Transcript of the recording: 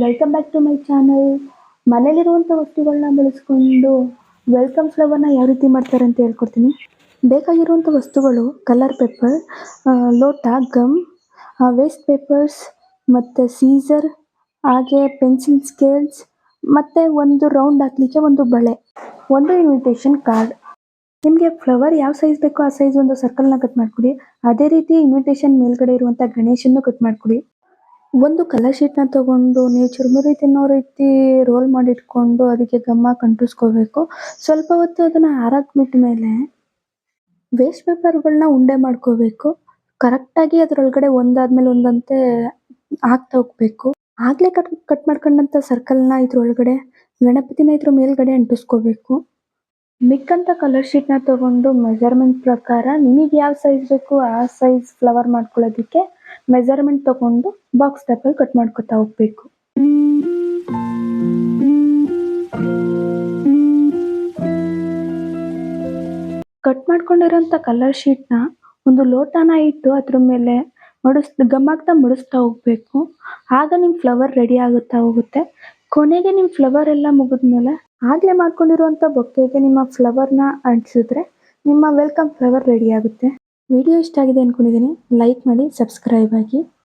Welcome back to my channel. ಮನೇಲಿರುವಂಥ ವಸ್ತುಗಳನ್ನ ಬಳಸ್ಕೊಂಡು ವೆಲ್ಕಮ್ ಫ್ಲವರ್ನ ಯಾವ ರೀತಿ ಮಾಡ್ತಾರೆ ಅಂತ ಹೇಳ್ಕೊಡ್ತೀನಿ. ಬೇಕಾಗಿರುವಂಥ ವಸ್ತುಗಳು ಕಲರ್ ಪೇಪರ್, ಲೋಟ, ಗಮ್, ವೇಸ್ಟ್ ಪೇಪರ್ಸ್ ಮತ್ತು ಸೀಸರ್, ಹಾಗೆ ಪೆನ್ಸಿಲ್ ಸ್ಕೇಲ್ಸ್ ಮತ್ತು ಒಂದು ರೌಂಡ್ ಹಾಕಲಿಕ್ಕೆ ಒಂದು ಬಳೆ, ಒಂದು ಇನ್ವಿಟೇಷನ್ ಕಾರ್ಡ್. ನಿಮಗೆ ಫ್ಲವರ್ ಯಾವ ಸೈಜ್ ಬೇಕೋ ಆ ಸೈಜ್ ಒಂದು ಸರ್ಕಲ್ನ ಕಟ್ ಮಾಡ್ಕೊಡಿ. ಅದೇ ರೀತಿ ಇನ್ವಿಟೇಷನ್ ಮೇಲ್ಗಡೆ ಇರುವಂಥ ಗಣೇಶನ್ನು ಕಟ್ ಮಾಡ್ಕೊಡಿ. ಒಂದು ಕಲರ್ ಶೀಟ್ನ ತಗೊಂಡು ನೀವು ಚುರುಮುರಿ ತಿನ್ನೋ ರೀತಿ ರೋಲ್ ಮಾಡಿಟ್ಕೊಂಡು ಅದಕ್ಕೆ ಗಮ್ ಹಾಕಿ ಅಂಟಿಸ್ಕೋಬೇಕು. ಸ್ವಲ್ಪ ಹೊತ್ತು ಅದನ್ನು ಆರಕ್ಕೆ ಬಿಟ್ಟ ಮೇಲೆ ವೇಸ್ಟ್ ಪೇಪರ್ಗಳನ್ನ ಉಂಡೆ ಮಾಡ್ಕೋಬೇಕು. ಕರೆಕ್ಟಾಗಿ ಅದರೊಳಗಡೆ ಒಂದಾದ್ಮೇಲೆ ಒಂದಂತೆ ಹಾಕ್ತಾ ಹೋಗ್ಬೇಕು. ಆಗಲೇ ಕಟ್ ಮಾಡ್ಕೊಂಡಂಥ ಸರ್ಕಲ್ನ ಇದ್ರೊಳಗಡೆ ಗಣಪತಿನ ಇದ್ರ ಮೇಲ್ಗಡೆ ಅಂಟಿಸ್ಕೋಬೇಕು. ಮಿಕ್ಕಂಥ ಕಲರ್ ಶೀಟ್ನ ತಗೊಂಡು ಮೆಜರ್ಮೆಂಟ್ ಪ್ರಕಾರ ನಿಮಗೆ ಯಾವ ಸೈಜ್ ಬೇಕು ಆ ಸೈಜ್ ಫ್ಲವರ್ ಮಾಡ್ಕೊಳ್ಳೋದಕ್ಕೆ ಮೆಜರ್ಮೆಂಟ್ ತಗೊಂಡು ಬಾಕ್ಸ್ ಟೈಪಲ್ಲಿ ಕಟ್ ಮಾಡ್ಕೊತಾ ಹೋಗ್ಬೇಕು. ಕಟ್ ಮಾಡ್ಕೊಂಡಿರೋಂಥ ಕಲರ್ ಶೀಟ್ನ ಒಂದು ಲೋಟನ ಇಟ್ಟು ಅದ್ರ ಮೇಲೆ ಗಮ್ ಹಾಕ್ತಾ ಮಡಿಸ್ತಾ ಹೋಗ್ಬೇಕು. ಆಗ ನಿಮ್ಮ ಫ್ಲವರ್ ರೆಡಿ ಆಗುತ್ತಾ ಹೋಗುತ್ತೆ. ಕೊನೆಗೆ ನಿಮ್ಮ ಫ್ಲವರ್ ಎಲ್ಲ ಮುಗಿದ್ಮೇಲೆ ಆಗಲೇ ಮಾಡ್ಕೊಂಡಿರುವಂಥ ಬೊಕ್ಕೆಗೆ ನಿಮ್ಮ ಫ್ಲವರ್ನ ಅಂಟಿಸಿದ್ರೆ ನಿಮ್ಮ ವೆಲ್ಕಮ್ ಫ್ಲವರ್ ರೆಡಿ ಆಗುತ್ತೆ. ವಿಡಿಯೋ ಇಷ್ಟ ಆಗಿದೆ ಅಂದ್ಕೊಂಡಿದ್ದೀನಿ. ಲೈಕ್ ಮಾಡಿ, ಸಬ್ಸ್ಕ್ರೈಬ್ ಆಗಿ.